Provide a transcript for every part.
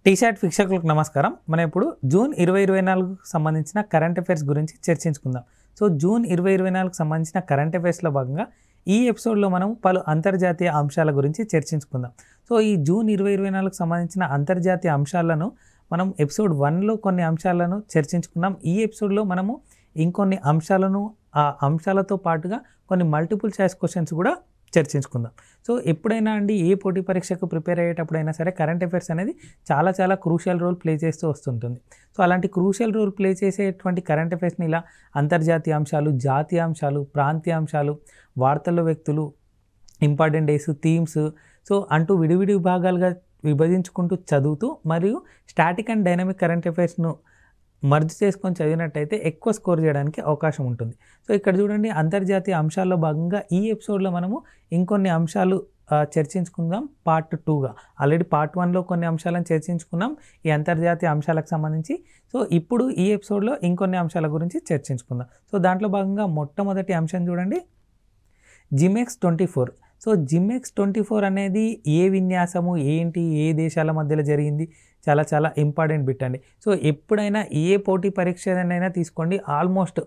T shirt వీక్షకులకు నమస్కారం. మనం ఇప్పుడు జూన్ 2024కు సంబంధించిన కరెంట్ అఫైర్స్ గురించి చర్చించుకుందాం. సో జూన్ 2024కు సంబంధించిన కరెంట్ అఫైర్స్లో భాగంగా ఈ ఎపిసోడ్లో మనం పలు అంతర్జాతీయ అంశాల గురించి చర్చించుకుందాం. సో ఈ జూన్ 2024కు సంబంధించిన అంతర్జాతీయ అంశాలను మనం ఎపిసోడ్ 1లో కొన్ని అంశాలను చర్చించుకున్నాం. ఈ ఎపిసోడ్లో మనము ఇంకొన్ని అంశాలను ఆ అంశాలతో పాటుగా కొన్ని మల్టిపుల్ చాయిస్ క్వశ్చన్స్ కూడా చర్చించుకుందాం. సో ఎప్పుడైనా ఏ పోటీ పరీక్షకు ప్రిపేర్ అయ్యేటప్పుడైనా సరే కరెంట్ అఫైర్స్ అనేది చాలా క్రూషియల్ రోల్ ప్లే చేస్తూ వస్తుంటుంది. సో అలాంటి క్రూషియల్ రోల్ ప్లే చేసేటువంటి కరెంట్ అఫైర్స్ని ఇలా అంతర్జాతీయ అంశాలు, జాతీయ అంశాలు, ప్రాంతీయ అంశాలు, వార్తల్లో వ్యక్తులు, ఇంపార్టెంట్ డేస్, థీమ్స్ సో అంటూ విడివిడి విభాగాలుగా విభజించుకుంటూ చదువుతూ మరియు స్టాటిక్ అండ్ డైనమిక్ కరెంట్ అఫైర్స్ను మర్జ్ చేసుకొని చదివినట్టయితే ఎక్కువ స్కోర్ చేయడానికి అవకాశం ఉంటుంది. సో ఇక్కడ చూడండి, అంతర్జాతీయ అంశాల్లో భాగంగా ఈ ఎపిసోడ్లో మనము ఇంకొన్ని అంశాలు చర్చించుకుందాం పార్ట్ 2గా. ఆల్రెడీ పార్ట్ 1లో కొన్ని అంశాలను చర్చించుకున్నాం ఈ అంతర్జాతీయ అంశాలకు సంబంధించి. సో ఇప్పుడు ఈ ఎపిసోడ్లో ఇంకొన్ని అంశాల గురించి చర్చించుకుందాం. సో దాంట్లో భాగంగా మొట్టమొదటి అంశం చూడండి, జిమెక్స్ 24. సో జిమెక్స్ 24 అనేది ఏ విన్యాసము, ఏంటి, ఏ దేశాల మధ్యలో జరిగింది, చాలా ఇంపార్టెంట్ బిట్ అండి. సో ఎప్పుడైనా ఏ పోటీ పరీక్షనైనా తీసుకోండి, ఆల్మోస్ట్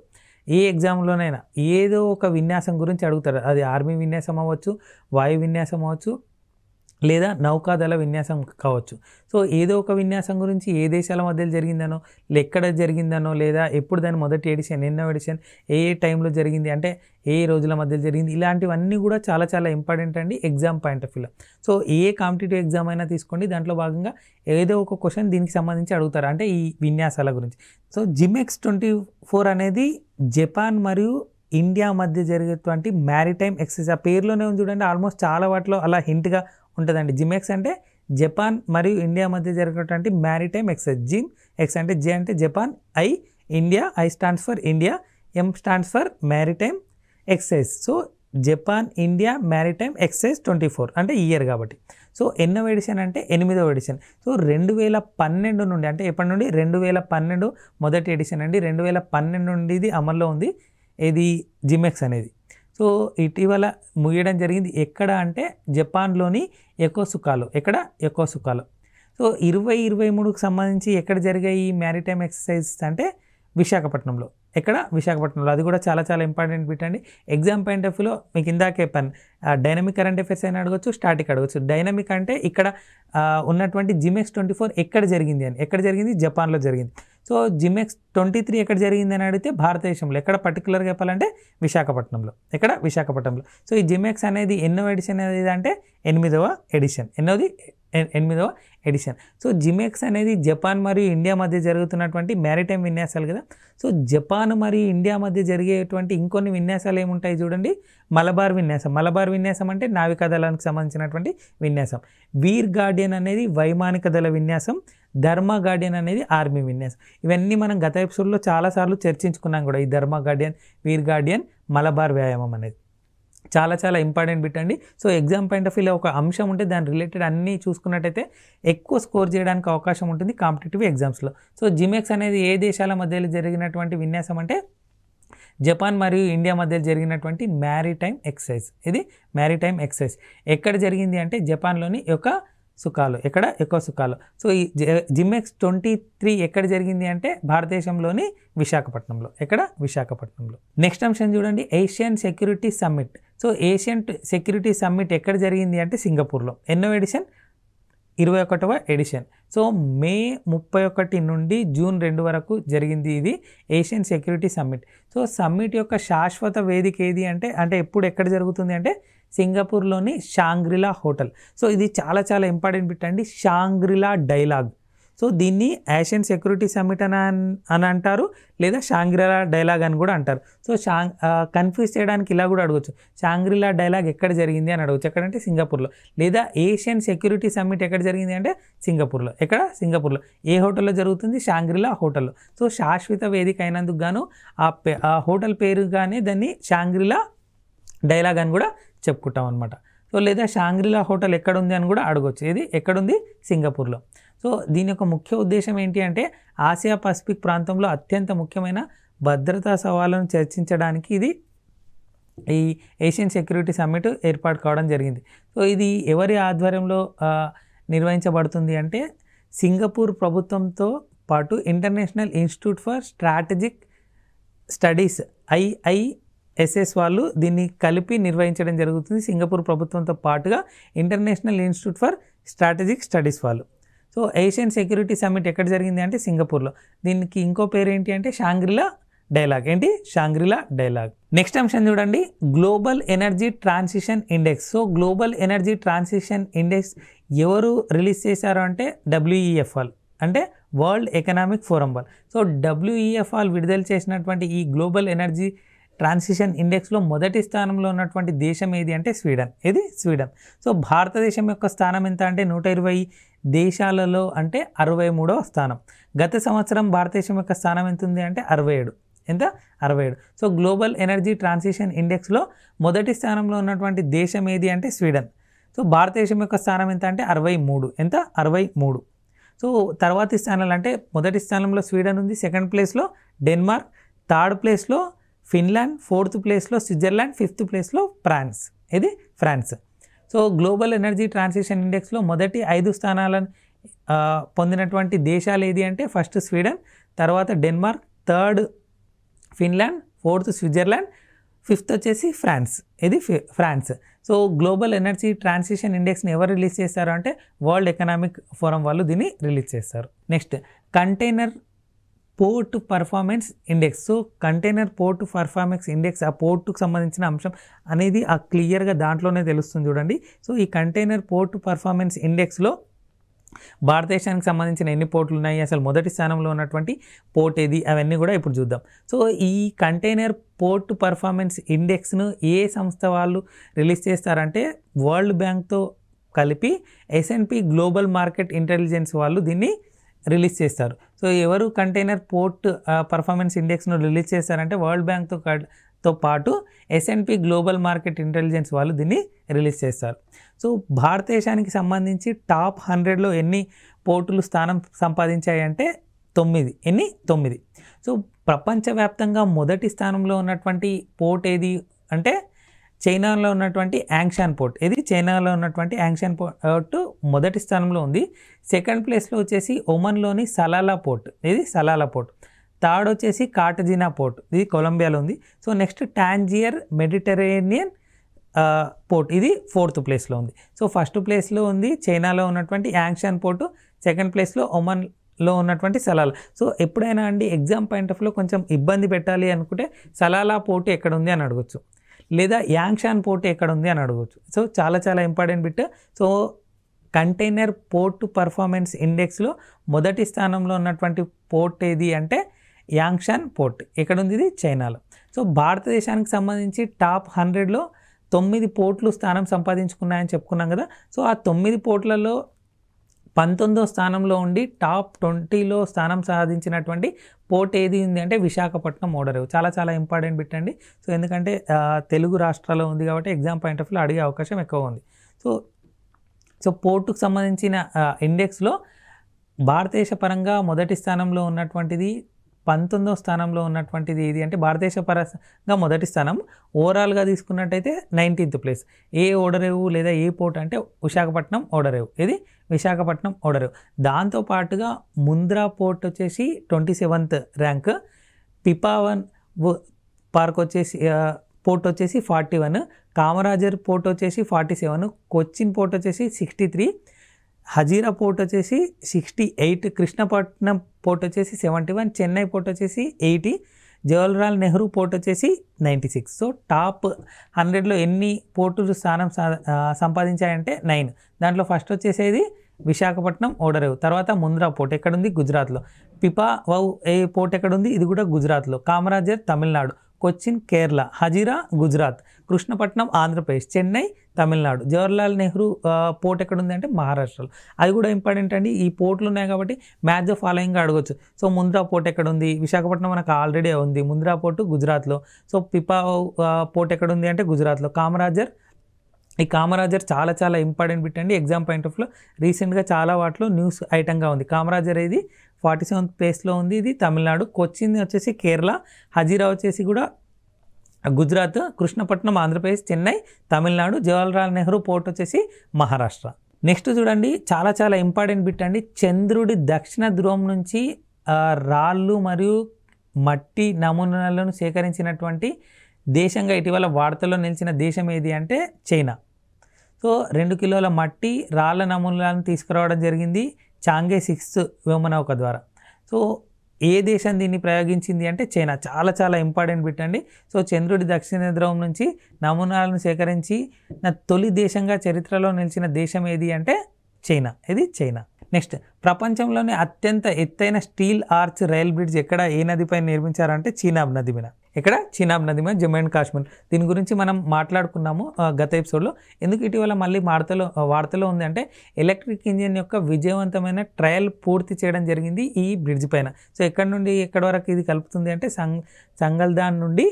ఏ ఎగ్జామ్లోనైనా ఏదో ఒక విన్యాసం గురించి అడుగుతారు. అది ఆర్మీ విన్యాసం అవ్వచ్చు, వాయు విన్యాసం అవ్వచ్చు, లేదా నౌకాదళ విన్యాసం కావచ్చు. సో ఏదో ఒక విన్యాసం గురించి ఏ దేశాల మధ్యలో జరిగిందనో, ఎక్కడ జరిగిందనో, లేదా ఎప్పుడు దాని మొదటి ఎడిషన్, ఎన్నో ఎడిషన్, ఏ టైంలో జరిగింది, అంటే ఏ రోజుల మధ్యలో జరిగింది, ఇలాంటివన్నీ కూడా చాలా ఇంపార్టెంట్ అండి ఎగ్జామ్ పాయింట్ ఆఫ్ వ్యూలో. సో ఏ కాంపిటేటివ్ ఎగ్జామ్ అయినా తీసుకోండి, దాంట్లో భాగంగా ఏదో ఒక క్వశ్చన్ దీనికి సంబంధించి అడుగుతారు, అంటే ఈ విన్యాసాల గురించి. సో జిమెక్స్ 24 అనేది జపాన్ మరియు ఇండియా మధ్య జరిగేటువంటి మ్యారిటైమ్ ఎక్సర్సైజ్. ఆ పేరులోనే ఉంది చూడండి, ఆల్మోస్ట్ చాలా వాటిలో అలా హింట్గా ఉంటుందండి. జిమెక్స్ అంటే జపాన్ మరియు ఇండియా మధ్య జరిగేటువంటి మ్యారిటైమ్ ఎక్సర్సైజ్. జిమ్ ఎక్స్ అంటే జే అంటే Japan, I India, I stands for India, M stands for maritime exercise. So Japan India maritime exercise 24 అంటే ఇయర్ కాబట్టి. సో ఎన్నో ఎడిషన్ అంటే 8వ ఎడిషన్. సో 2012 నుండి, అంటే ఎప్పటి నుండి, 2012 మొదటి ఎడిషన్ అండి. 2012 నుండి ఇది అమల్లో ఉంది, ఇది జిమెక్స్ అనేది. సో ఇటీవల ముగియడం జరిగింది. ఎక్కడ అంటే జపాన్లోని యొకోసుకాలో. ఎక్కడ? యొకోసుకాలో. సో 2023కు సంబంధించి ఎక్కడ జరిగాయి ఈ మ్యారిటైమ్ ఎక్సర్సైజ్ అంటే విశాఖపట్నంలో. ఎక్కడ? విశాఖపట్నంలో. అది కూడా చాలా ఇంపార్టెంట్ బిట్ అండి ఎగ్జామ్ పాయింట్ ఆఫ్ వ్యూలో. మీకు ఇందాకే డైనమిక్ కరెంట్ అఫైర్స్ అయినా అడగచ్చు, స్టాటిక్ అడగచ్చు. డైనమిక్ అంటే ఇక్కడ ఉన్నటువంటి జిమెక్స్ 24 ఎక్కడ జరిగింది అని. ఎక్కడ జరిగింది? జపాన్లో జరిగింది. సో జిమెక్స్ 23 ఎక్కడ జరిగింది అని అడిగితే భారతదేశంలో. ఎక్కడ పర్టికులర్గా చెప్పాలంటే విశాఖపట్నంలో. ఎక్కడ? విశాఖపట్నంలో. సో ఈ జిమెక్స్ అనేది ఎన్నో ఎడిషన్ అనేది అంటే 8వ ఎడిషన్. ఎన్నోది? 8వ ఎడిషన్. సో జిమెక్స్ అనేది జపాన్ మరియు ఇండియా మధ్య జరుగుతున్నటువంటి మ్యారిటైమ్ విన్యాసాలు కదా. సో జపాన్ మరియు ఇండియా మధ్య జరిగేటువంటి ఇంకొన్ని విన్యాసాలు ఏముంటాయి చూడండి, మలబార్ విన్యాసం. మలబార్ విన్యాసం అంటే నావికాదళానికి సంబంధించినటువంటి విన్యాసం. వీర్ గార్డియన్ అనేది వైమానిక దళ విన్యాసం. ధర్మ గార్డియన్ అనేది ఆర్మీ విన్యాసం. ఇవన్నీ మనం గత ఎపిసోడ్లో చాలాసార్లు చర్చించుకున్నాం కూడా. ఈ ధర్మ గార్డియన్, వీర్ గార్డియన్, మలబార్ వ్యాయామం అనేది చాలా ఇంపార్టెంట్ బిట్ అండి. సో ఎగ్జామ్ పాయింట్ ఆఫ్ వ్యూలో ఒక అంశం ఉంటే దాని రిలేటెడ్ అన్నీ చూసుకున్నట్టయితే ఎక్కువ స్కోర్ చేయడానికి అవకాశం ఉంటుంది కాంపిటేటివ్ ఎగ్జామ్స్లో. సో జిమెక్స్ అనేది ఏ దేశాల మధ్యలో జరిగినటువంటి విన్యాసం అంటే జపాన్ మరియు ఇండియా మధ్య జరిగినటువంటి మ్యారిటైమ్ ఎక్సర్సైజ్. ఇది మ్యారిటైమ్ ఎక్సర్సైజ్. ఎక్కడ జరిగింది అంటే జపాన్లోని యొకోసుకాలో. ఎక్కడ? యొకోసుకాలో. సో ఈ జిమెక్స్ 23 ఎక్కడ జరిగింది అంటే భారతదేశంలోని విశాఖపట్నంలో. ఎక్కడ? విశాఖపట్నంలో. నెక్స్ట్ అంశం చూడండి, Asian security summit. So Asian security summit ఎక్కడ జరిగింది అంటే సింగపూర్లో. ఎన్నో ఎడిషన్? 21వ ఎడిషన్. సో మే 31 నుండి జూన్ 2 వరకు జరిగింది ఇది Asian security summit. So summit యొక్క శాశ్వత వేదిక ఏది అంటే ఎప్పుడు ఎక్కడ జరుగుతుంది అంటే సింగపూర్లోని షాంగ్రిలా హోటల్. సో ఇది చాలా ఇంపార్టెంట్ బిట్ అండి, షాంగ్రిలా డైలాగ్. సో దీన్ని ఏషియన్ సెక్యూరిటీ సమ్మిట్ అని అంటారు, లేదా షాంగ్రిలా డైలాగ్ అని కూడా అంటారు. సో కన్ఫ్యూజ్ చేయడానికి ఇలా కూడా అడగచ్చు, షాంగ్రిలా డైలాగ్ ఎక్కడ జరిగింది అని అడగచ్చు. ఎక్కడంటే సింగపూర్లో. లేదా ఏషియన్ సెక్యూరిటీ సమ్మిట్ ఎక్కడ జరిగింది అంటే సింగపూర్లో. ఎక్కడ? సింగపూర్లో. ఏ హోటల్లో జరుగుతుంది? షాంగ్రిలా హోటల్లో. సో శాశ్వత వేదిక అయినందుకు గాను ఆ హోటల్ పేరుగానే దాన్ని షాంగ్రిలా డైలాగ్ అని కూడా చెప్పుకుంటాం అనమాట. సో లేదా షాంగ్రిలా హోటల్ ఎక్కడుంది అని కూడా అడగచ్చు. ఇది ఎక్కడుంది? సింగపూర్లో. సో దీని యొక్క ముఖ్య ఉద్దేశం ఏంటి అంటే ఆసియా పసిఫిక్ ప్రాంతంలో అత్యంత ముఖ్యమైన భద్రతా సవాళ్ళను చర్చించడానికి ఇది ఈ ఏషియన్ సెక్యూరిటీ సమ్మిట్ ఏర్పాటు కావడం జరిగింది. సో ఇది ఎవరి ఆధ్వర్యంలో నిర్వహించబడుతుంది అంటే సింగపూర్ ప్రభుత్వంతో పాటు international institute for strategic studies IISS వాళ్ళు దీన్ని కలిపి నిర్వహించడం జరుగుతుంది. సింగపూర్ ప్రభుత్వంతో పాటుగా international institute for strategic studies వాళ్ళు. సో ఏషియన్ సెక్యూరిటీ సమ్మిట్ ఎక్కడ జరిగింది అంటే సింగపూర్లో. దీనికి ఇంకో పేరు ఏంటి అంటే షాంగ్రిలా డైలాగ్. ఏంటి? షాంగ్రిలా డైలాగ్. నెక్స్ట్ అంశం చూడండి, global energy transition index. So global energy transition index ఎవరు రిలీజ్ చేశారు అంటే WEF వాళ్ళు, అంటే వరల్డ్ ఎకనామిక్ ఫోరం వాళ్ళు. సో WEF వాళ్ళు విడుదల చేసినటువంటి ఈ గ్లోబల్ ఎనర్జీ ట్రాన్సిషన్ ఇండెక్స్లో మొదటి స్థానంలో ఉన్నటువంటి దేశం ఏది అంటే స్వీడన్. ఇది స్వీడన్. సో భారతదేశం యొక్క స్థానం ఎంత అంటే 120 దేశాలలో అంటే 63వ స్థానం. గత సంవత్సరం భారతదేశం యొక్క స్థానం ఎంత ఉంది అంటే 67. ఎంత? 67. సో గ్లోబల్ ఎనర్జీ ట్రాన్సిషన్ ఇండెక్స్లో మొదటి స్థానంలో ఉన్నటువంటి దేశం ఏది అంటే స్వీడన్. సో భారతదేశం యొక్క స్థానం ఎంత అంటే 63. ఎంత? 63. సో తర్వాతి స్థానాలు అంటే మొదటి స్థానంలో స్వీడన్ ఉంది, సెకండ్ ప్లేస్లో డెన్మార్క్, థర్డ్ ప్లేస్లో ఫిన్లాండ్, ఫోర్త్ ప్లేస్లో స్విట్జర్లాండ్, ఫిఫ్త్ ప్లేస్లో ఫ్రాన్స్. ఇది France. So global energy transition ఇండెక్స్లో మొదటి 5 స్థానాలను పొందినటువంటి దేశాలు ఏది అంటే ఫస్ట్ స్వీడన్, తర్వాత Denmark, third Finland, fourth Switzerland, fifth వచ్చేసి ఫ్రాన్స్. ఇది France. So global energy transition ఇండెక్స్ని ఎవరు రిలీజ్ చేస్తారు అంటే వరల్డ్ ఎకనామిక్ ఫోరం వాళ్ళు దీన్ని రిలీజ్ చేస్తారు. Next container port performance index. So container port performance index, ఆ పోర్టుకు సంబంధించిన అంశం అనేది ఆ క్లియర్గా దాంట్లోనే తెలుస్తుంది చూడండి. సో ఈ కంటైనర్ పోర్ట్ పర్ఫార్మెన్స్ ఇండెక్స్లో భారతదేశానికి సంబంధించిన ఎన్ని పోర్టులు ఉన్నాయి, అసలు మొదటి స్థానంలో ఉన్నటువంటి పోర్ట్ ఏది, అవన్నీ కూడా ఇప్పుడు చూద్దాం. సో ఈ కంటైనర్ పోర్ట్ పర్ఫార్మెన్స్ ఇండెక్స్ను ఏ సంస్థ వాళ్ళు రిలీజ్ చేస్తారంటే వరల్డ్ బ్యాంక్తో కలిపి S&P గ్లోబల్ మార్కెట్ ఇంటెలిజెన్స్ వాళ్ళు దీన్ని రిలీజ్ చేస్తారు. సో ఎవరు కంటైనర్ పోర్ట్ పర్ఫార్మెన్స్ ఇండెక్స్ను రిలీజ్ చేస్తారంటే వరల్డ్ బ్యాంక్తో పాటు S&P గ్లోబల్ మార్కెట్ ఇంటెలిజెన్స్ వాళ్ళు దీన్ని రిలీజ్ చేస్తారు. సో భారతదేశానికి సంబంధించి టాప్ 100లో ఎన్ని పోర్టులు స్థానం సంపాదించాయి అంటే 9. ఎన్ని? 9. సో ప్రపంచవ్యాప్తంగా మొదటి స్థానంలో ఉన్నటువంటి పోర్ట్ ఏది అంటే చైనాలో ఉన్నటువంటి యాంగ్షాన్ పోర్ట్. ఇది చైనాలో ఉన్నటువంటి యాంగ్షాన్ పోర్ట్ మొదటి స్థానంలో ఉంది. సెకండ్ ప్లేస్లో వచ్చేసి ఒమన్లోని సలాలా పోర్ట్. ఇది సలాలా పోర్ట్. థర్డ్ వచ్చేసి కార్టజినా పోర్ట్, ఇది కొలంబియాలో ఉంది. So next Tangier Mediterranean port, ఇది ఫోర్త్ ప్లేస్లో ఉంది. సో ఫస్ట్ ప్లేస్లో ఉంది చైనాలో ఉన్నటువంటి యాంగ్షాన్ పోర్టు, సెకండ్ ప్లేస్లో ఒమన్లో ఉన్నటువంటి సలాలా. సో ఎప్పుడైనా అండి ఎగ్జామ్ పాయింట్ ఆఫ్ లో కొంచెం ఇబ్బంది పెట్టాలి అనుకుంటే సలాలా పోర్టు ఎక్కడ ఉంది అని అడగచ్చు, లేదా యాంగ్షాన్ పోర్ట్ ఎక్కడ ఉంది అని అడగవచ్చు. సో చాలా చాలా important bit. So container port performance ఇండెక్స్లో మొదటి స్థానంలో ఉన్నటువంటి పోర్ట్ ఏది అంటే యాంగ్షాన్ పోర్ట్. ఎక్కడ ఉంది? ఇది చైనాలో. సో భారతదేశానికి సంబంధించి టాప్ 100లో 9 పోర్ట్లు స్థానం సంపాదించుకున్నాయని చెప్పుకున్నాం కదా. సో ఆ 9 పోర్ట్లలో 19వ స్థానంలో ఉండి టాప్ 20లో స్థానం సాధించినటువంటి పోర్ట్ ఏది ఉంది అంటే విశాఖపట్నం ఓడరేవు. చాలా చాలా ఇంపార్టెంట్ బిట్ అండి. సో ఎందుకంటే తెలుగు రాష్ట్రాల్లో ఉంది కాబట్టి ఎగ్జామ్ పాయింట్ ఆఫ్ వ్యూలో అడిగే అవకాశం ఎక్కువ ఉంది. సో పోర్టుకు సంబంధించిన ఇండెక్స్లో భారతదేశ పరంగా మొదటి స్థానంలో ఉన్నటువంటిది 19వ స్థానంలో ఉన్నటువంటిది ఏది అంటే భారతదేశ పరంగా మొదటి స్థానం. ఓవరాల్గా తీసుకున్నట్టయితే 19th ప్లేస్. ఏ ఓడరేవు లేదా ఏ పోర్ట్ అంటే విశాఖపట్నం ఓడరేవు. ఇది విశాఖపట్నం ఓడరేవు. దాంతోపాటుగా ముంద్రా పోర్ట్ వచ్చేసి 27th ర్యాంక్, పిపావన్ పార్క్ వచ్చేసి పోర్ట్ వచ్చేసి 41, కామరాజర్ పోర్ట్ వచ్చేసి 47, కొచ్చిన్ పోర్ట్ వచ్చేసి 63, హజీరా పోర్ట్ వచ్చేసి 68, కృష్ణపట్నం పోర్ట్ వచ్చేసి 71, చెన్నై పోర్ట్ వచ్చేసి 80, జవహర్లాల్ నెహ్రూ పోర్ట్ వచ్చేసి 96. సో టాప్ 100లో ఎన్ని పోర్టులు స్థానం సంపాదించాయంటే 9. దాంట్లో ఫస్ట్ వచ్చేసేది విశాఖపట్నం ఓడరేవు, తర్వాత ముంద్రా పోర్ట్ ఎక్కడుంది? గుజరాత్లో. పిపావౌ ఏ పోర్ట్ ఎక్కడుంది? ఇది కూడా గుజరాత్లో. కామరాజర్ తమిళనాడు, కొచ్చిన్ కేరళ, హజీరా గుజరాత్, కృష్ణపట్నం ఆంధ్రప్రదేశ్, చెన్నై తమిళనాడు. జవహర్లాల్ నెహ్రూ పోర్ట్ ఎక్కడుంది అంటే మహారాష్ట్రలో. అది కూడా ఇంపార్టెంట్ అండి. ఈ పోర్ట్లు ఉన్నాయి కాబట్టి మ్యాచ్ ద ఫాలోయింగ్గా అడగవచ్చు. సో ముంద్రా పోర్ట్ ఎక్కడుంది? విశాఖపట్నం మనకు ఆల్రెడీ ఉంది. ముంద్రా పోర్టు గుజరాత్లో. సో పిపావౌ పోర్ట్ ఎక్కడుంది అంటే గుజరాత్లో. కామరాజర్, ఈ కామరాజర్ చాలా చాలా ఇంపార్టెంట్ బిట్ అండి ఎగ్జామ్ పాయింట్ ఆఫ్ లో. రీసెంట్గా చాలా వాటిలో న్యూస్ ఐటంగా ఉంది. కామరాజర్ ఇది 47th ప్లేస్లో ఉంది, ఇది తమిళనాడు. కొచ్చిన్ వచ్చేసి కేరళ, హజీరా వచ్చేసి కూడా గుజరాత్, కృష్ణపట్నం ఆంధ్రప్రదేశ్, చెన్నై తమిళనాడు, జవహర్లాల్ నెహ్రూ పోర్ట్ వచ్చేసి మహారాష్ట్ర. నెక్స్ట్ చూడండి, చాలా చాలా ఇంపార్టెంట్ బిట్ అండి. చంద్రుడి దక్షిణ ధ్రువం నుంచి రాళ్ళు మరియు మట్టి నమూనాలను సేకరించినటువంటి దేశంగా ఇటీవల వార్తల్లో నిలిచిన దేశం ఏది అంటే చైనా. సో 2 కిలోల మట్టి రాళ్ళ నమూనాలను తీసుకురావడం జరిగింది చాంగే 6 వ్యోమనౌక ద్వారా. సో ఏ దేశం దీన్ని ప్రయోగించింది అంటే చైనా. చాలా చాలా ఇంపార్టెంట్ బిట్ అండి. సో చంద్రుడి దక్షిణ ధ్రువం నుంచి నమూనాలను సేకరించి తొలి దేశంగా చరిత్రలో నిలిచిన దేశం ఏది అంటే చైనా. ఇది చైనా. నెక్స్ట్, ప్రపంచంలోనే అత్యంత ఎత్తైన స్టీల్ ఆర్చ్ రైల్ బ్రిడ్జ్ ఎక్కడ ఏ నదిపై నిర్మించారంటే చీనాబ్ నది మీద. ఇక్కడ చీనాబ్ నది మీద, జమ్మూ అండ్ కాశ్మీర్. దీని గురించి మనం మాట్లాడుకున్నాము గత ఎపిసోడ్లో. ఎందుకు ఇటీవల మళ్ళీ వార్తలో ఉంది అంటే ఎలక్ట్రిక్ ఇంజిన్ యొక్క విజయవంతమైన ట్రయల్ పూర్తి చేయడం జరిగింది ఈ బ్రిడ్జ్ పైన. సో ఎక్కడి నుండి ఎక్కడి వరకు ఇది కలుపుతుంది అంటే సంగల్దాన్ నుండి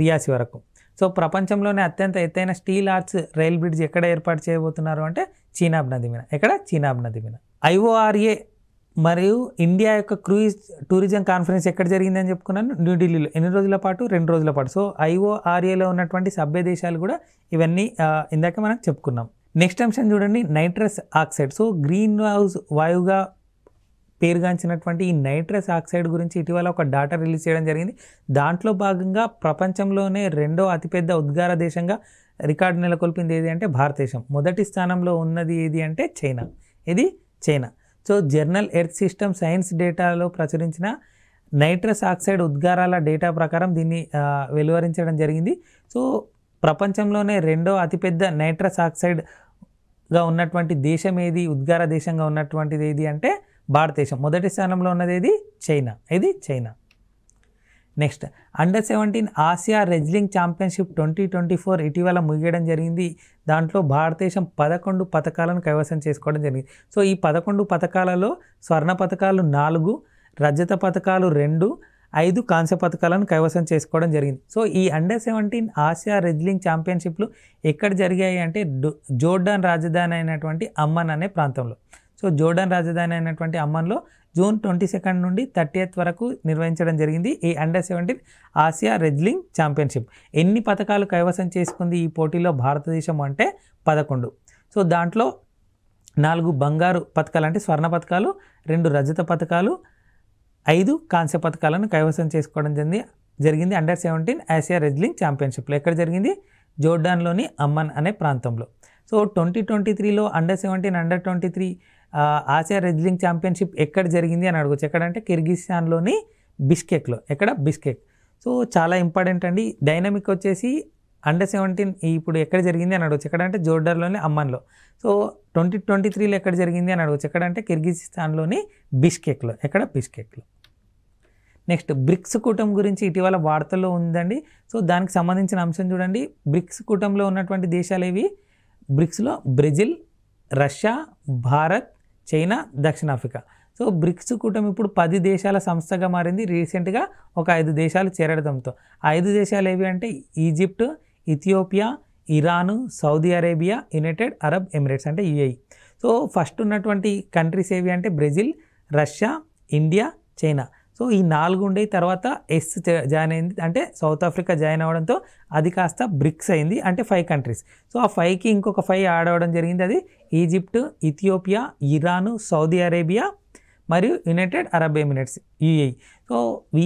రియాసి వరకు. సో ప్రపంచంలోనే అత్యంత ఎత్తైన స్టీల్ ఆర్చ్ రైల్ బ్రిడ్జ్ ఎక్కడ ఏర్పాటు చేయబోతున్నారు అంటే చీనాబ్ నది మీద. ఎక్కడ? చీనాబ్ నది మీద. IORA మరియు ఇండియా యొక్క క్రూయిజ్ టూరిజం కాన్ఫరెన్స్ ఎక్కడ జరిగిందని చెప్పుకున్నాను, న్యూఢిల్లీలో. ఎన్ని రోజుల పాటు? 2 రోజుల పాటు. సో IORAలో ఉన్నటువంటి సభ్య దేశాలు కూడా ఇవన్నీ ఇందాక మనం చెప్పుకున్నాం. నెక్స్ట్ అంశం చూడండి, nitrous oxide. So green house వాయువుగా పేరుగాంచినటువంటి ఈ నైట్రస్ ఆక్సైడ్ గురించి ఇటీవల ఒక డాటా రిలీజ్ చేయడం జరిగింది. దాంట్లో భాగంగా ప్రపంచంలోనే 2వ అతిపెద్ద ఉద్గార దేశంగా రికార్డు నెలకొల్పింది ఏది అంటే భారతదేశం. మొదటి స్థానంలో ఉన్నది ఏది అంటే చైనా. ఇది China. So journal earth system science డేటాలో ప్రచురించిన నైట్రస్ ఆక్సైడ్ ఉద్గారాల డేటా ప్రకారం దీన్ని వెలువరించడం జరిగింది. సో ప్రపంచంలోనే 2వ అతిపెద్ద నైట్రస్ ఆక్సైడ్గా ఉన్నటువంటి దేశం ఏది, ఉద్గార దేశంగా ఉన్నటువంటిది ఏది అంటే భారతదేశం. మొదటి స్థానంలో ఉన్నది ఏది? చైనా. ఇది చైనా. నెక్స్ట్, అండర్-17 ఆసియా రెజ్లింగ్ ఛాంపియన్షిప్ 2024 ఇటీవల ముగియడం జరిగింది. దాంట్లో భారతదేశం 11 పథకాలను కైవసం చేసుకోవడం జరిగింది. సో ఈ 11 పథకాలలో స్వర్ణ పథకాలు 4, రజత పథకాలు 2, 5 కాంస్య పథకాలను కైవసం చేసుకోవడం జరిగింది. సో ఈ అండర్-17 ఆసియా రెజ్లింగ్ ఛాంపియన్షిప్లు ఎక్కడ జరిగాయి అంటే జోర్డాన్ రాజధాని అయినటువంటి అమ్మన్ అనే ప్రాంతంలో. సో జోర్డాన్ రాజధాని అయినటువంటి అమ్మన్లో జూన్ 22 నుండి 30 వరకు నిర్వహించడం జరిగింది ఈ అండర్-17 ఆసియా రెజ్లింగ్ ఛాంపియన్షిప్. ఎన్ని పథకాలు కైవసం చేసుకుంది ఈ పోటీలో భారతదేశం అంటే 11. సో దాంట్లో 4 బంగారు పథకాలు అంటే స్వర్ణ పథకాలు, 2 రజత పథకాలు, 5 కాంస్య పథకాలను కైవసం చేసుకోవడం జరిగింది అండర్-17 ఆసియా రెజ్లింగ్ ఛాంపియన్షిప్లో. ఎక్కడ జరిగింది? జోర్డాన్లోని అమ్మన్ అనే ప్రాంతంలో. సో 2023లో అండర్-17 అండర్-23 ఆసియా రెజ్లింగ్ ఛాంపియన్షిప్ ఎక్కడ జరిగింది అని అడగచ్చు. ఎక్కడంటే కిర్గిస్థాన్లోని బిష్కెక్లో. ఎక్కడ? బిష్కెక్. సో చాలా ఇంపార్టెంట్ అండి. డైనమిక్ వచ్చేసి అండర్-17 ఇప్పుడు ఎక్కడ జరిగింది అని అడగచ్చు. ఎక్కడంటే జోర్డాన్లోని అమ్మన్లో. సో 2023లో ఎక్కడ జరిగింది అని అడగచ్చు. ఎక్కడంటే కిర్గిస్థాన్లోని బిష్కెక్లో. ఎక్కడ? బిష్కెక్లో. నెక్స్ట్, బ్రిక్స్ కూటమి గురించి ఇటీవల వార్తల్లో ఉందండి. సో దానికి సంబంధించిన అంశం చూడండి. బ్రిక్స్ కూటమిలో ఉన్నటువంటి దేశాలు ఏవి? బ్రిక్స్లో బ్రెజిల్, రష్యా, భారత్, చైనా, దక్షిణాఫ్రికా. సో బ్రిక్స్ కూటమి ఇప్పుడు 10 దేశాల సంస్థగా మారింది. రీసెంట్గా ఒక 5 దేశాలు చేరడంతో. 5 దేశాలు ఏవి అంటే Egypt, Ethiopia, Iran, Saudi Arabia, United Arab Emirates అంటే UAE. సో ఫస్ట్ ఉన్నటువంటి కంట్రీస్ ఏవి అంటే Brazil, Russia, India, China. So ఈ 4 ఉండే తర్వాత ఎస్ జాయిన్ అయింది అంటే సౌత్ ఆఫ్రికా జాయిన్ అవ్వడంతో అది కాస్త బ్రిక్స్ అయింది అంటే 5 కంట్రీస్. సో ఆ 5కి ఇంకొక 5 యాడ్ అవ్వడం జరిగింది. అది Egypt, Ethiopia, Iran, Saudi Arabia మరియు United Arab Emirates UAE. So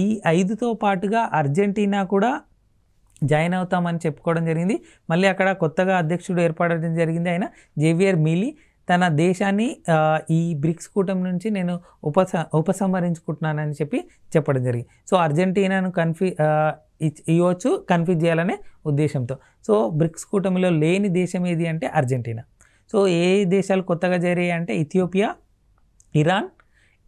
ఈ 5తో పాటుగా అర్జెంటీనా కూడా జాయిన్ అవుతామని చెప్పుకోవడం జరిగింది. మళ్ళీ అక్కడ కొత్తగా అధ్యక్షుడు ఏర్పడడం జరిగింది. ఆయన జేవియర్ మీలీ తన దేశాన్ని ఈ బ్రిక్స్ కూటమి నుంచి నేను ఉపసంహరించుకుంటున్నానని చెప్పడం జరిగింది. సో అర్జెంటీనాను ఇవ్వచ్చు కన్ఫ్యూజ్ చేయాలనే ఉద్దేశంతో. సో బ్రిక్స్ కూటమిలో లేని దేశం ఏది అంటే అర్జెంటీనా. సో ఏ దేశాలు కొత్తగా చేరాయి అంటే Ethiopia, Iran,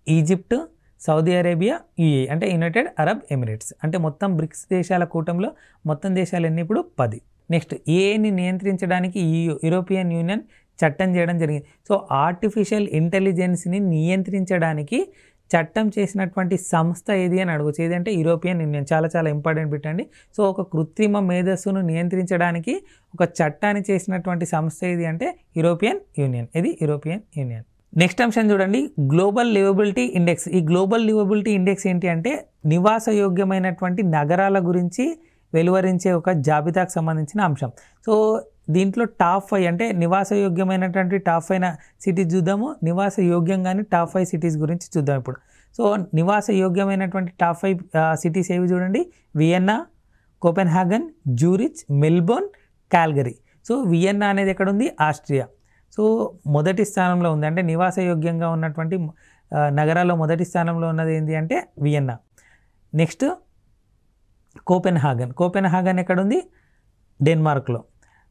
Egypt, Saudi Arabia, UAE అంటే యునైటెడ్ అరబ్ ఎమిరేట్స్. అంటే మొత్తం బ్రిక్స్ దేశాల కూటమిలో మొత్తం దేశాలు ఎన్ని ఇప్పుడు 10. నెక్స్ట్, ఏఐని నియంత్రించడానికి యూరోపియన్ యూనియన్ చట్టం చేయడం జరిగింది. సో ఆర్టిఫిషియల్ ఇంటెలిజెన్స్ని నియంత్రించడానికి చట్టం చేసినటువంటి సంస్థ ఏది అని అడగచ్చు. ఏదంటే యూరోపియన్ యూనియన్. చాలా చాలా ఇంపార్టెంట్ బిట్ అండి. సో ఒక కృత్రిమ మేధస్సును నియంత్రించడానికి ఒక చట్టాన్ని చేసినటువంటి సంస్థ ఏది అంటే యూరోపియన్ యూనియన్. ఇది యూరోపియన్ యూనియన్. నెక్స్ట్ అంశం చూడండి, గ్లోబల్ లివబిలిటీ ఇండెక్స్. ఈ గ్లోబల్ లివబిలిటీ ఇండెక్స్ ఏంటి అంటే నివాసయోగ్యమైనటువంటి నగరాల గురించి వెలువరించే ఒక జాబితాకు సంబంధించిన అంశం. సో దీంట్లో టాప్ 5 అంటే నివాసయోగ్యమైనటువంటి టాప్ 5 సిటీస్ చూద్దాము, నివాసయోగ్యంగాని టాప్ 5 సిటీస్ గురించి చూద్దాం ఇప్పుడు. సో నివాసయోగ్యమైనటువంటి టాప్ 5 సిటీస్ ఏవి చూడండి, Vienna, Copenhagen, Zurich, Melbourne, Calgary. So Vienna అనేది ఎక్కడ ఉంది, ఆస్ట్రియా. సో మొదటి స్థానంలో ఉంది, అంటే నివాసయోగ్యంగా ఉన్నటువంటి నగరాల్లో మొదటి స్థానంలో ఉన్నది ఏంటి అంటే వియన్నా. నెక్స్ట్ కోపెన్హాగన్ ఎక్కడుంది, డెన్మార్క్లో.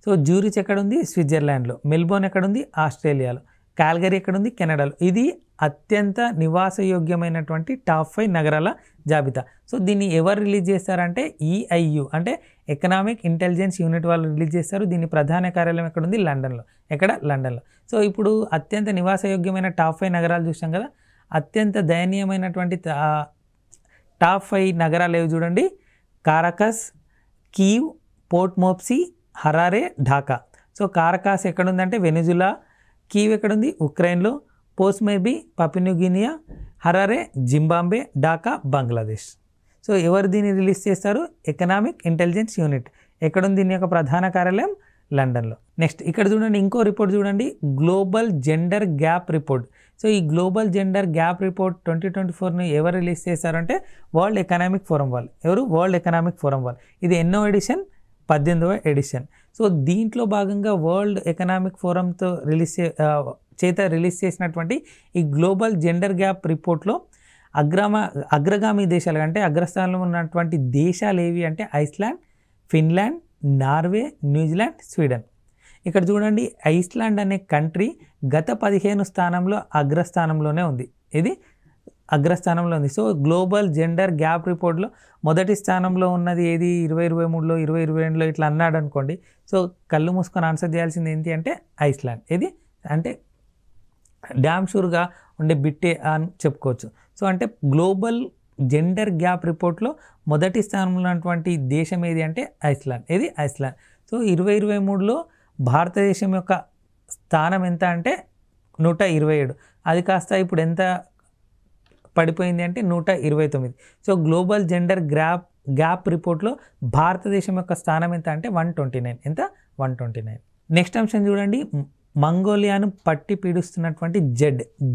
సో జ్యూరిచ్ ఎక్కడుంది, స్విట్జర్లాండ్లో. మెల్బోర్న్ ఎక్కడుంది, ఆస్ట్రేలియాలో. కాల్గరీ ఎక్కడుంది, కెనడాలో. ఇది అత్యంత నివాసయోగ్యమైనటువంటి టాప్ 5 నగరాల జాబితా. సో దీన్ని ఎవరు రిలీజ్ చేస్తారంటే EIU అంటే ఎకనామిక్ ఇంటెలిజెన్స్ యూనిట్ వాళ్ళు రిలీజ్ చేస్తారు. దీని ప్రధాన కార్యాలయం ఎక్కడుంది, లండన్లో. ఎక్కడ, లండన్లో. సో ఇప్పుడు అత్యంత నివాసయోగ్యమైన టాప్ 5 నగరాలు చూసాం కదా. అత్యంత దయనీయమైనటువంటి టాప్ 5 నగరాలు ఏవి చూడండి, Caracas, Kyiv, Port Moresby, Harare, Dhaka. So Caracas ఎక్కడుందంటే వెనిజులా, కీవ్ ఎక్కడుంది, ఉక్రెయిన్లో, పోస్మేబీ, Papua New Guinea, Harare, Zimbabwe, Dhaka, Bangladesh. So ఎవరు దీన్ని రిలీజ్ చేస్తారు, ఎకనామిక్ ఇంటెలిజెన్స్ యూనిట్. ఎక్కడుంది దీని యొక్క ప్రధాన కార్యాలయం, లండన్లో. నెక్స్ట్ ఇక్కడ చూడండి, ఇంకో రిపోర్ట్ చూడండి, global gender gap report. So ఈ గ్లోబల్ జెండర్ గ్యాప్ రిపోర్ట్ 2024ని ఎవరు రిలీజ్ చేశారంటే వరల్డ్ ఎకనామిక్ ఫోరం వాళ్ళు. ఎవరు, వరల్డ్ ఎకనామిక్ ఫోరం వాళ్ళు. ఇది ఎన్నో ఎడిషన్, 18వ ఎడిషన్. సో దీంట్లో భాగంగా వరల్డ్ ఎకనామిక్ ఫోరంతో రిలీజ్ చేసినటువంటి ఈ గ్లోబల్ జెండర్ గ్యాప్ రిపోర్ట్లో అగ్రగామి దేశాలు అంటే అగ్రస్థానంలో ఉన్నటువంటి దేశాలు ఏవి అంటే Iceland, Finland, Norway, New Zealand, Sweden. ఇక్కడ చూడండి, ఐస్లాండ్ అనే కంట్రీ గత 15 స్థానంలో అగ్రస్థానంలోనే ఉంది. ఇది అగ్రస్థానంలో ఉంది. సో గ్లోబల్ జెండర్ గ్యాప్ రిపోర్ట్లో మొదటి స్థానంలో ఉన్నది ఏది, 2023లో, 2022లో ఇట్లా అన్నాడు అనుకోండి. సో కళ్ళు మూసుకొని ఆన్సర్ చేయాల్సింది ఏంటి అంటే ఐస్లాండ్. ఇది అంటే డ్యామ్ షూర్గా ఉండే బిట్టే అని చెప్పుకోవచ్చు. సో అంటే గ్లోబల్ జెండర్ గ్యాప్ రిపోర్ట్లో మొదటి స్థానంలో ఉన్నటువంటి దేశం ఏది అంటే ఐస్లాండ్. ఇది ఐస్లాండ్. సో 2023లో భారతదేశం యొక్క స్థానం ఎంత అంటే 127. అది కాస్త ఇప్పుడు ఎంత పడిపోయింది అంటే 129. సో గ్లోబల్ జెండర్ గ్యాప్ రిపోర్ట్లో భారతదేశం యొక్క స్థానం ఎంత అంటే 129. ఎంత, 129. నెక్స్ట్ అంశం చూడండి, మంగోలియాను పట్టి పీడిస్తున్నటువంటి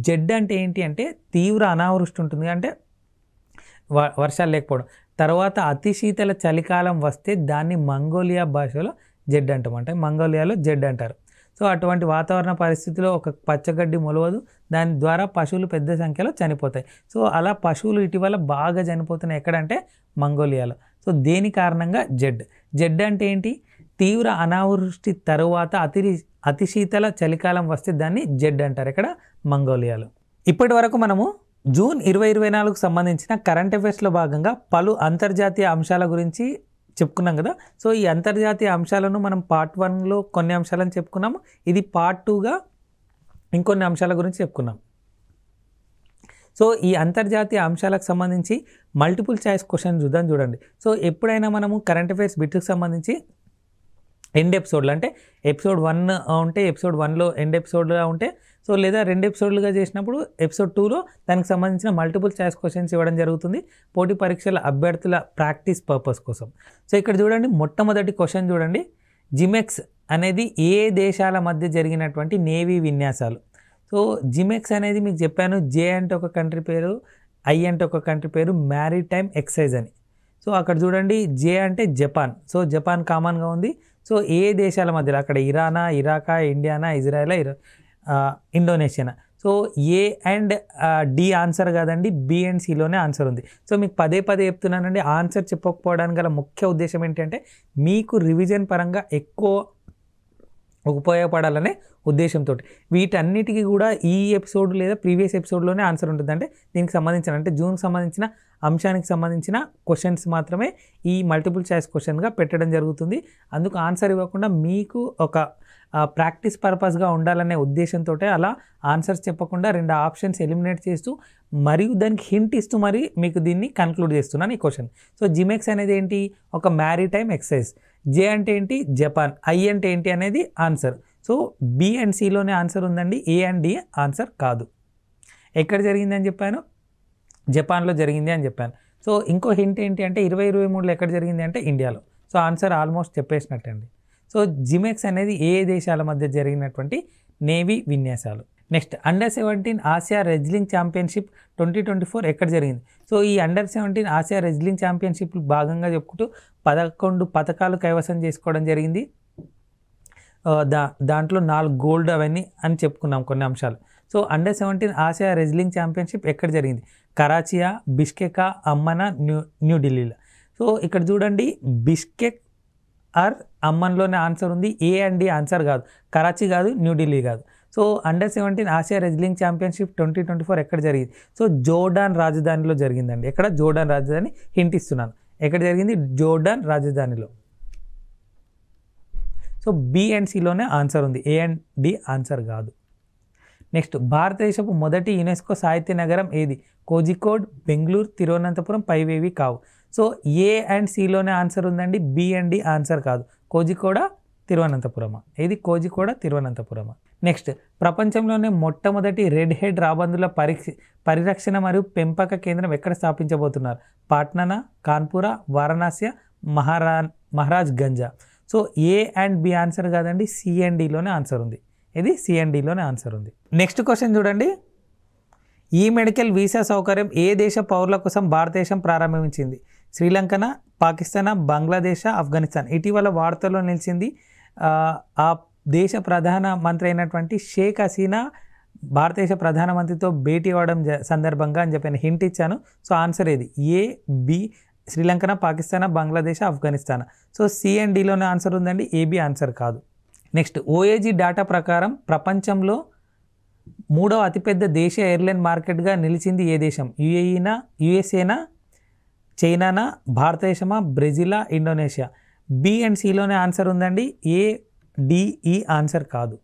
జెడ్ అంటే ఏంటి అంటే తీవ్ర అనావృష్టి ఉంటుంది, అంటే వర్షాలు లేకపోవడం. తర్వాత అతి శీతల చలికాలం వస్తే దాన్ని మంగోలియా భాషలో జెడ్ అంటాం, అంటే మంగోలియాలో జెడ్ అంటారు. సో అటువంటి వాతావరణ పరిస్థితిలో ఒక పచ్చగడ్డి మొలవదు, దాని ద్వారా పశువులు పెద్ద సంఖ్యలో చనిపోతాయి. సో అలా పశువులు ఇటీవల బాగా చనిపోతున్నాయి. ఎక్కడంటే మంగోలియాలో. సో దేని కారణంగా జెడ్ అంటే ఏంటి, తీవ్ర అనావృష్టి తరువాత అతి శీతల చలికాలం వస్తే దాన్ని జెడ్ అంటారు, ఇక్కడ మంగోలియాలో. ఇప్పటి వరకు మనము జూన్ 2024కు సంబంధించిన కరెంట్ అఫైర్స్లో భాగంగా పలు అంతర్జాతీయ అంశాల గురించి చెప్పుకున్నాం కదా. సో ఈ అంతర్జాతీయ అంశాలను మనం పార్ట్ 1లో కొన్ని అంశాలను చెప్పుకున్నాము. ఇది పార్ట్ 2గా ఇంకొన్ని అంశాల గురించి చెప్పుకున్నాం. సో ఈ అంతర్జాతీయ అంశాలకు సంబంధించి మల్టిపుల్ చాయిస్ క్వశ్చన్ చూడండి. సో ఎప్పుడైనా మనము కరెంట్ అఫైర్స్ బిట్కి సంబంధించి ఎండ్ ఎపిసోడ్లు అంటే ఎపిసోడ్ 1 ఉంటే ఎపిసోడ్ 1లో ఎండ్ ఎపిసోడ్గా ఉంటే, సో లేదా 2 ఎపిసోడ్లుగా చేసినప్పుడు ఎపిసోడ్ 2లో దానికి సంబంధించిన మల్టిపుల్ చాయిస్ క్వశ్చన్స్ ఇవ్వడం జరుగుతుంది పోటీ పరీక్షల అభ్యర్థుల ప్రాక్టీస్ పర్పస్ కోసం. సో ఇక్కడ చూడండి, మొట్టమొదటి క్వశ్చన్ చూడండి, జిమెక్స్ అనేది ఏ దేశాల మధ్య జరిగినటువంటి నేవీ విన్యాసాలు. సో జిమెక్స్ అనేది మీకు చెప్పాను, జే అంటే ఒక కంట్రీ పేరు, ఐ అంటే ఒక కంట్రీ పేరు, మ్యారిటైమ్ ఎక్సైజ్ అని. సో అక్కడ చూడండి, జే అంటే జపాన్. సో జపాన్ కామన్గా ఉంది. సో ఏ దేశాల మధ్యలో, అక్కడ ఇరానా, ఇరాకా, ఇండియానా, ఇజ్రాయెలా, ఇండోనేషియానా. So A and D answer కాదండి, బి అండ్ సిలోనే ఆన్సర్ ఉంది. సో మీకు పదే చెప్తున్నానండి, ఆన్సర్ చెప్పకపోవడానికి గల ముఖ్య ఉద్దేశం ఏంటంటే మీకు రివిజన్ పరంగా ఎక్కువ ఉపయోగపడాలనే ఉద్దేశంతో. వీటన్నిటికీ కూడా ఈ ఎపిసోడ్ లేదా ప్రీవియస్ ఎపిసోడ్లోనే ఆన్సర్ ఉంటుంది. అంటే దీనికి సంబంధించిన, అంటే జూన్కి సంబంధించిన అంశానికి సంబంధించిన క్వశ్చన్స్ మాత్రమే ఈ మల్టిపుల్ చాయిస్ క్వశ్చన్గా పెట్టడం జరుగుతుంది. అందుకు ఆన్సర్ ఇవ్వకుండా మీకు ఒక ప్రాక్టీస్ పర్పస్గా ఉండాలనే ఉద్దేశంతో అలా ఆన్సర్స్ చెప్పకుండా 2 ఆప్షన్స్ ఎలిమినేట్ చేస్తూ మరియు దానికి హింట్ ఇస్తూ మరి మీకు దీన్ని కన్క్లూడ్ చేస్తున్నాను ఈ క్వశ్చన్. సో జిమెక్స్ అనేది ఏంటి, ఒక మ్యారిటైమ్ ఎక్సైజ్. జే అంటే ఏంటి, జపాన్. ఐ అంటే ఏంటి అనేది ఆన్సర్. సో బి అండ్ సిలోనే ఆన్సర్ ఉందండి, ఏ అండ్ డి ఆన్సర్ కాదు. ఎక్కడ జరిగింది అని చెప్పాను, జపాన్లో జరిగింది అని చెప్పాను. సో ఇంకో హింట్ ఏంటి అంటే 2023లో ఎక్కడ జరిగింది అంటే ఇండియాలో. సో ఆన్సర్ ఆల్మోస్ట్ చెప్పేసినట్టండి. సో జిమెక్స్ అనేది ఏ దేశాల మధ్య జరిగినటువంటి నేవీ విన్యాసాలు. నెక్స్ట్ అండర్-17 ఆసియా రెజ్లింగ్ ఛాంపియన్షిప్ 2024 ఎక్కడ జరిగింది? సో ఈ అండర్-17 ఆసియా రెజ్లింగ్ ఛాంపియన్షిప్ భాగంగా చెప్పుకుంటూ 11 పథకాలు కైవసం చేసుకోవడం జరిగింది. దాంట్లో 4 గోల్డ్ అవన్నీ అని చెప్పుకున్నాం కొన్ని అంశాలు. సో అండర్-17 ఆసియా రెజ్లింగ్ ఛాంపియన్షిప్ ఎక్కడ జరిగింది? కరాచియా, బిష్కెకా, అమ్మనా, న్యూఢిల్లీలో. సో ఇక్కడ చూడండి, బిష్కెక్ ఆర్ అమ్మన్లోనే ఆన్సర్ ఉంది. ఏ అండ్ డి ఆన్సర్ కాదు, కరాచీ కాదు, న్యూఢిల్లీ కాదు. సో అండర్-17 ఆసియా రెజ్లింగ్ ఛాంపియన్షిప్ 2024 ఎక్కడ జరిగింది? సో జోర్డాన్ రాజధానిలో జరిగిందండి. ఎక్కడ? జోర్డాన్ రాజధాని. హింట్ ఇస్తున్నాను, ఎక్కడ జరిగింది? జోర్డాన్ రాజధానిలో. సో బి అండ్ సిలోనే ఆన్సర్ ఉంది, ఏ అండ్ డి ఆన్సర్ కాదు. నెక్స్ట్, భారతదేశపు మొదటి యునెస్కో సాహిత్య నగరం ఏది? కోజికోడ్, బెంగళూరు, తిరువనంతపురం, పైవేవి కావు. సో ఏ అండ్ సిలోనే ఆన్సర్ ఉందండి, బి అండ్ డి ఆన్సర్ కాదు. కోజికోడ, తిరువనంతపురమా? ఏది? కోజికోడ, తిరువనంతపురమా? నెక్స్ట్, ప్రపంచంలోనే మొట్టమొదటి రెడ్ హెడ్ రాబందుల పరిరక్షణ మరియు పెంపక కేంద్రం ఎక్కడ స్థాపించబోతున్నారు? పాట్నా, కాన్పురా, వారణాసి, మహారాజ్ గంజా. So A and B answer కాదండి, సి అండ్ డిలోనే ఆన్సర్ ఉంది. ఇది సి అండ్ డిలోనే ఆన్సర్ ఉంది. నెక్స్ట్ క్వశ్చన్ చూడండి, ఈ మెడికల్ వీసా సౌకర్యం ఏ దేశ పౌరుల కోసం భారతదేశం ప్రారంభించింది? శ్రీలంకన, పాకిస్తాన్, బంగ్లాదేశ్, ఆఫ్ఘనిస్తాన్. ఇటీవల వార్తల్లో నిలిచింది. ఆ దేశ ప్రధాన మంత్రి అయినటువంటి షేక్ హసీనా భారతదేశ ప్రధానమంత్రితో భేటీ అవ్వడం సందర్భంగా అని చెప్పి హింట్ ఇచ్చాను. సో ఆన్సర్ ఏది? ఏ, బి, శ్రీలంకన, Pakistan, Bangladesh, Afghanistan. So C and డిలోనే ఆన్సర్ ఉందండి, ఏబి ఆన్సర్ కాదు. నెక్స్ట్, ఓఏజీ డేటా ప్రకారం ప్రపంచంలో 3వ అతిపెద్ద దేశ ఎయిర్లైన్ మార్కెట్గా నిలిచింది ఏ దేశం? యుఏఈనా, యుఎస్ఏనా, చైనానా, భారతదేశమా, బ్రెజిలా, ఇండోనేషియా. బి అండ్ సిలోనే ఆన్సర్ ఉందండి, ఏ, డిఈ ఆన్సర్ కాదు.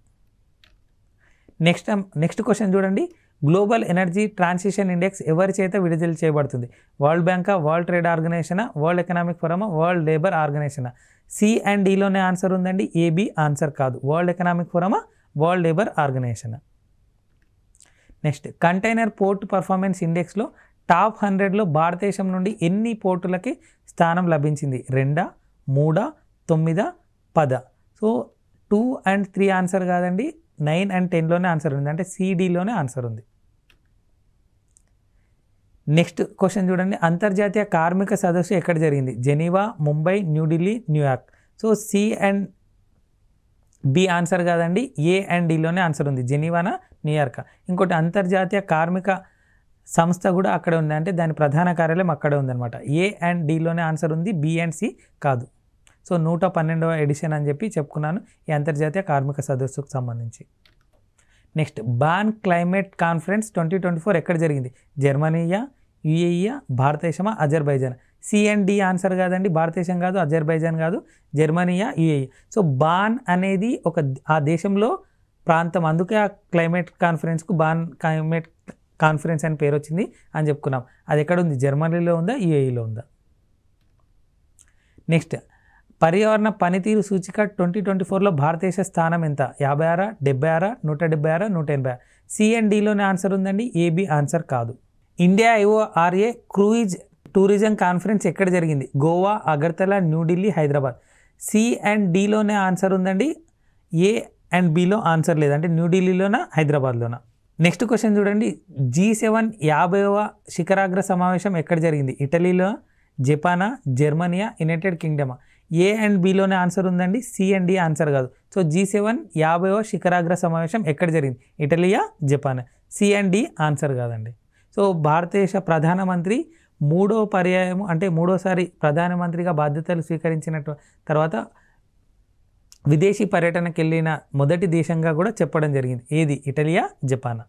నెక్స్ట్ క్వశ్చన్ చూడండి, గ్లోబల్ ఎనర్జీ ట్రాన్సిషన్ ఇండెక్స్ ఎవరి చేత విడుదల చేయబడుతుంది? వరల్డ్ బ్యాంకా, వరల్డ్ ట్రేడ్ ఆర్గనైజేషనా, వరల్డ్ ఎకనామిక్ ఫోరమా, వరల్డ్ లేబర్ ఆర్గనైజేషనా. సి అండ్ డిలోనే ఆన్సర్ ఉందండి, ఏబి ఆన్సర్ కాదు. వరల్డ్ ఎకనామిక్ ఫోరమా, వరల్డ్ లేబర్ ఆర్గనైజేషనా. నెక్స్ట్, కంటైనర్ పోర్ట్ పర్ఫార్మెన్స్ ఇండెక్స్లో టాప్ 100లో భారతదేశం నుండి ఎన్ని పోర్టులకి స్థానం లభించింది? 2, 3, 9, 10. సో 2 and 3 ఆన్సర్ కాదండి, 9 and 10లోనే ఆన్సర్ ఉంది, అంటే సిడిలోనే ఆన్సర్ ఉంది. నెక్స్ట్ క్వశ్చన్ చూడండి, అంతర్జాతీయ కార్మిక సదస్సు ఎక్కడ జరిగింది? Geneva, Mumbai, New Delhi, New York. So C and B answer కాదండి, ఏ అండ్ డిలోనే ఆన్సర్ ఉంది, జెనీవానా, న్యూయార్క్. ఇంకోటి, అంతర్జాతీయ కార్మిక సంస్థ కూడా అక్కడ ఉంది, అంటే దాని ప్రధాన కార్యాలయం అక్కడే ఉందన్నమాట. ఏ అండ్ డిలోనే ఆన్సర్ ఉంది, బి అండ్ సి కాదు. సో 112వ ఎడిషన్ అని చెప్పి చెప్పుకున్నాను ఈ అంతర్జాతీయ కార్మిక సదస్సుకు సంబంధించి. నెక్స్ట్, బాన్ క్లైమేట్ కాన్ఫరెన్స్ 2024 ఎక్కడ జరిగింది? జర్మనీయా, యుఏఈయా, భారతదేశమా, Azerbaijan. C and D answer కాదండి, భారతదేశం కాదు, అజర్బైజాన్ కాదు, జర్మనీయా, యుఏఈ. సో బాన్ అనేది ఆ దేశంలో ప్రాంతం, అందుకే ఆ క్లైమేట్ కాన్ఫరెన్స్కు బాన్ క్లైమేట్ కాన్ఫరెన్స్ అని పేరు వచ్చింది అని చెప్పుకున్నాం. అది ఎక్కడ ఉంది? జర్మనీలో ఉందా, యుఏఈలో ఉందా? నెక్స్ట్, పర్యావరణ పనితీరు సూచిక 2024లో భారతదేశ స్థానం ఎంత? 56, 76, 176, 180. సి అండ్ డిలోనే ఆన్సర్ ఉందండి, ఏబి ఆన్సర్ కాదు. India IORA cruise tourism conference ఎక్కడ జరిగింది? గోవా, అగర్తల, న్యూఢిల్లీ, హైదరాబాద్. సి అండ్ డిలోనే ఆన్సర్ ఉందండి, ఏ అండ్ బిలో ఆన్సర్ లేదు, అంటే న్యూఢిల్లీలోనా, హైదరాబాద్లోనా. నెక్స్ట్ క్వశ్చన్ చూడండి, G7 50వ శిఖరాగ్ర సమావేశం ఎక్కడ జరిగింది? ఇటలీలో, జపానా, జర్మనీయా, యునైటెడ్ కింగ్డమా. ఏ అండ్ బిలోనే ఆన్సర్ ఉందండి, సి అండ్ డి ఆన్సర్ కాదు. సో G7 50వ శిఖరాగ్ర సమావేశం ఎక్కడ జరిగింది? ఇటలీయా, జపానా. సి అండ్ డి ఆన్సర్ కాదండి. సో భారతదేశ ప్రధానమంత్రి 3వ పర్యాయం, అంటే 3వసారి ప్రధానమంత్రిగా బాధ్యతలు స్వీకరించిన తర్వాత విదేశీ పర్యటనకు వెళ్ళిన మొదటి దేశంగా కూడా చెప్పడం జరిగింది. ఏది? ఇటలీయా, జపానా.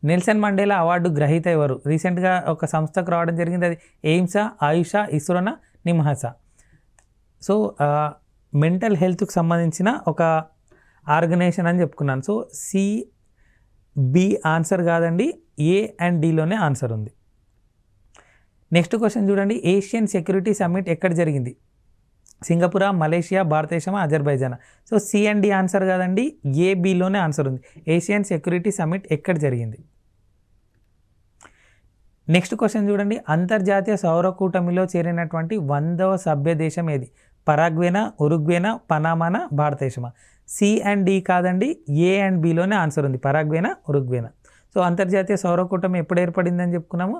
నెల్సన్ మండేలా అవార్డు గ్రహీత ఎవరు? రీసెంట్గా ఒక సంస్థకు రావడం జరిగింది, అది ఎయిమ్సా, ఆయుషా, ఇస్రోనా, నిమ్హాసా. సో మెంటల్ హెల్త్కి సంబంధించిన ఒక ఆర్గనైజేషన్ అని చెప్పుకున్నాను. సో సి, బి ఆన్సర్ కాదండి, ఏ అండ్ డిలోనే ఆన్సర్ ఉంది. నెక్స్ట్ క్వశ్చన్ చూడండి, ఏషియన్ సెక్యూరిటీ సమ్మిట్ ఎక్కడ జరిగింది? సింగపూరా, మలేషియా, భారతదేశమా, అజర్బైజానా. So C and D answer కాదండి, ఏ బిలోనే ఆన్సర్ ఉంది. ఏషియన్ సెక్యూరిటీ సమ్మిట్ ఎక్కడ జరిగింది? నెక్స్ట్ క్వశ్చన్ చూడండి, అంతర్జాతీయ సౌర కూటమిలో చేరినటువంటి 100వ సభ్య దేశం ఏది? పరాగ్వేనా, ఉరుగ్వేనా, పనామానా, భారతదేశమా? సి అండ్ డి కాదండి, ఏ అండ్ బిలోనే ఆన్సర్ ఉంది, పరాగ్వేనా, ఉరుగ్వేనా. సో అంతర్జాతీయ సౌరకూటమి ఎప్పుడు ఏర్పడిందని చెప్పుకున్నాము?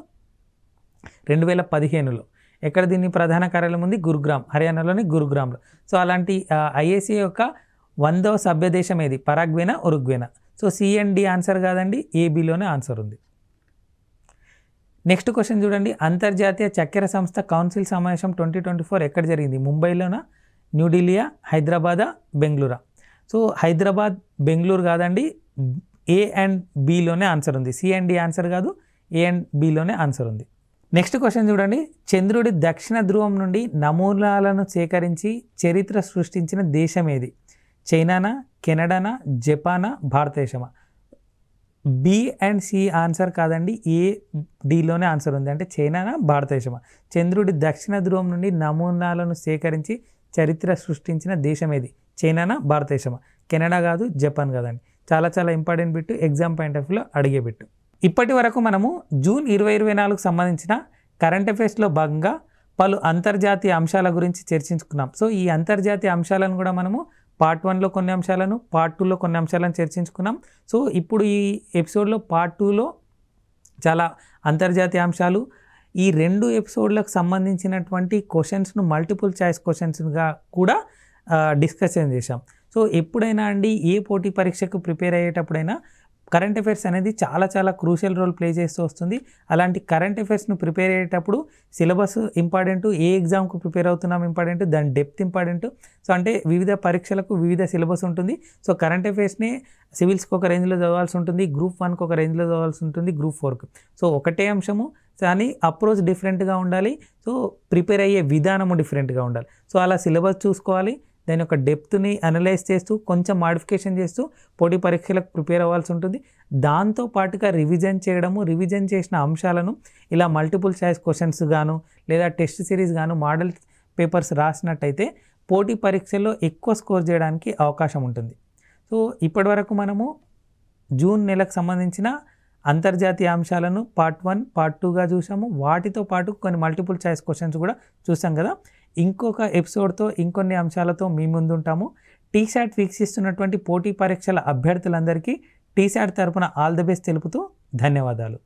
2015లో. ఎక్కడ దీన్ని ప్రధాన కార్యాలయం ఉంది? గురుగ్రామ్, హర్యానాలోని గురుగ్రామ్లో. సో అలాంటి ఐఏసీ యొక్క 100వ సభ్య దేశం ఏది? పరాగ్వేనా, ఉరుగ్వేనా. So C and D answer కాదండి, ఏబిలోనే ఆన్సర్ ఉంది. నెక్స్ట్ క్వశ్చన్ చూడండి. అంతర్జాతీయ చక్కెర సంస్థ కౌన్సిల్ సమావేశం 2024 ఎక్కడ జరిగింది? ముంబైలోనా, న్యూఢిల్లీయా, హైదరాబాదా, బెంగళూరా? సో హైదరాబాద్, బెంగళూరు కాదండి, ఏ అండ్ బిలోనే ఆన్సర్ ఉంది. సి అండ్ డి ఆన్సర్ కాదు, ఏ అండ్ బిలోనే ఆన్సర్ ఉంది. నెక్స్ట్ క్వశ్చన్ చూడండి. చంద్రుడి దక్షిణ ధ్రువం నుండి నమూనాలను సేకరించి చరిత్ర సృష్టించిన దేశం ఏది? చైనానా, కెనడానా, జపానా, భారతదేశమా? బి అండ్ సి ఆన్సర్ కాదండి, ఏ డిలోనే ఆన్సర్ ఉంది. అంటే చైనానా, భారతదేశమా? చంద్రుడి దక్షిణ ధ్రువం నుండి నమూనాలను సేకరించి చరిత్ర సృష్టించిన దేశం ఏది? చైనానా, భారతదేశమా? కెనడా కాదు, జపాన్ కాదండి. చాలా చాలా important bit, exam point of వ్యూలో అడిగే బిట్. ఇప్పటి వరకు మనము జూన్ 2024 సంబంధించిన కరెంట్ అఫైర్స్లో భాగంగా పలు అంతర్జాతీయ అంశాల గురించి చర్చించుకున్నాం. సో ఈ అంతర్జాతీయ అంశాలను కూడా మనము పార్ట్ 1లో కొన్ని అంశాలను, పార్ట్ 2లో కొన్ని అంశాలను చర్చించుకున్నాం. సో ఇప్పుడు ఈ ఎపిసోడ్లో పార్ట్ 2లో చాలా అంతర్జాతీయ అంశాలు, ఈ 2 ఎపిసోడ్లకు సంబంధించినటువంటి క్వశ్చన్స్ను మల్టిపుల్ చాయిస్ క్వశ్చన్స్గా కూడా డిస్కషన్ చేశాం. సో ఎప్పుడైనా అండి, ఏ పోటీ పరీక్షకు ప్రిపేర్ అయ్యేటప్పుడైనా కరెంట్ అఫైర్స్ అనేది చాలా చాలా క్రూషియల్ రోల్ ప్లే చేస్తూ వస్తుంది. అలాంటి కరెంట్ అఫైర్స్ను ప్రిపేర్ అయ్యేటప్పుడు సిలబస్ ఇంపార్టెంట్, ఏ ఎగ్జామ్కు ప్రిపేర్ అవుతున్నాం ఇంపార్టెంట్, దాని డెప్త్ ఇంపార్టెంట్. సో అంటే వివిధ పరీక్షలకు వివిధ సిలబస్ ఉంటుంది. సో కరెంట్ అఫైర్స్ని సివిల్స్కి ఒక రేంజ్లో చదవాల్సి ఉంటుంది, గ్రూప్ 1కి ఒక రేంజ్లో చదవాల్సి ఉంటుంది, గ్రూప్ 4కి. సో ఒకటే అంశము కానీ అప్రోచ్ డిఫరెంట్గా ఉండాలి. సో ప్రిపేర్ అయ్యే విధానము డిఫరెంట్గా ఉండాలి. సో అలా సిలబస్ చూసుకోవాలి, దాని యొక్క డెప్త్ని అనలైజ్ చేస్తూ కొంచెం మాడిఫికేషన్ చేస్తూ పోటీ పరీక్షలకు ప్రిపేర్ అవ్వాల్సి ఉంటుంది. దాంతో పాటుగా రివిజన్ చేయడము, రివిజన్ చేసిన అంశాలను ఇలా మల్టిపుల్ చాయిస్ క్వశ్చన్స్ గాను లేదా టెస్ట్ సిరీస్ గాను మోడల్ పేపర్స్ రాసినట్టయితే పోటీ పరీక్షల్లో ఎక్కువ స్కోర్ చేయడానికి అవకాశం ఉంటుంది. సో ఇప్పటివరకు మనము జూన్ నెలకు సంబంధించిన అంతర్జాతీయ అంశాలను పార్ట్ 1, పార్ట్ 2గా చూసాము. వాటితో పాటు కొన్ని మల్టిపుల్ చాయిస్ క్వశ్చన్స్ కూడా చూసాం కదా. ఇంకొక ఎపిసోడ్తో ఇంకొన్ని అంశాలతో మీ ముందుంటాము. టీశాట్ వీక్షిస్తున్నటువంటి పోటీ పరీక్షల అభ్యర్థులందరికీ టీశాట్ తరపున ఆల్ ది బెస్ట్ తెలుపుతూ ధన్యవాదాలు.